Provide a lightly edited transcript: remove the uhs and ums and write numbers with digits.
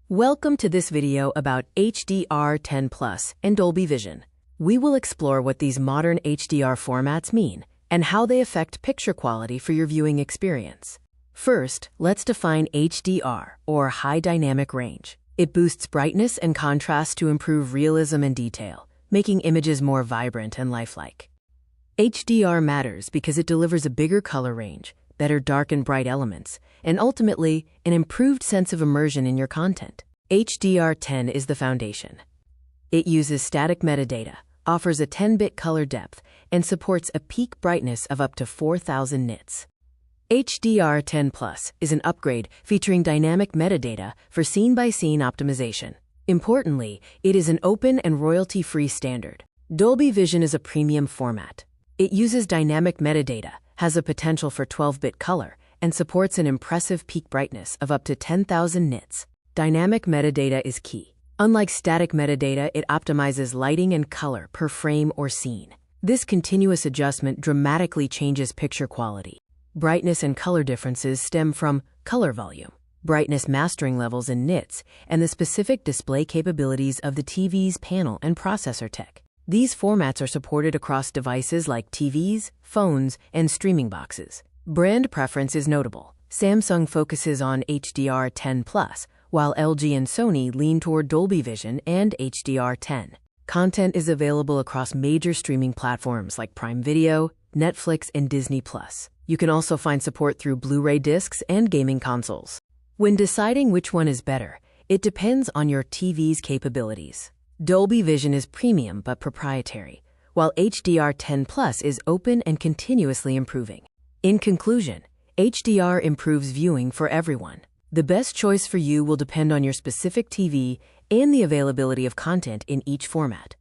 Welcome to this video about HDR10 Plus and Dolby Vision. We will explore what these modern HDR formats mean and how they affect picture quality for your viewing experience. First, let's define HDR, or High Dynamic Range. It boosts brightness and contrast to improve realism and detail, making images more vibrant and lifelike. HDR matters because it delivers a bigger color range, better dark and bright elements, and ultimately, an improved sense of immersion in your content. HDR10 is the foundation. It uses static metadata, offers a 10-bit color depth, and supports a peak brightness of up to 4,000 nits. HDR10 Plus is an upgrade featuring dynamic metadata for scene-by-scene optimization. Importantly, it is an open and royalty-free standard. Dolby Vision is a premium format. It uses dynamic metadata, has a potential for 12-bit color, and supports an impressive peak brightness of up to 10,000 nits. Dynamic metadata is key. Unlike static metadata, it optimizes lighting and color per frame or scene. This continuous adjustment dramatically changes picture quality. Brightness and color differences stem from color volume, brightness mastering levels in nits, and the specific display capabilities of the TV's panel and processor tech. These formats are supported across devices like TVs, phones, and streaming boxes. Brand preference is notable. Samsung focuses on HDR10+, while LG and Sony lean toward Dolby Vision and HDR10. Content is available across major streaming platforms like Prime Video, Netflix, and Disney+. You can also find support through Blu-ray discs and gaming consoles. When deciding which one is better, it depends on your TV's capabilities. Dolby Vision is premium but proprietary, while HDR10 Plus is open and continuously improving. In conclusion, HDR improves viewing for everyone. The best choice for you will depend on your specific TV and the availability of content in each format.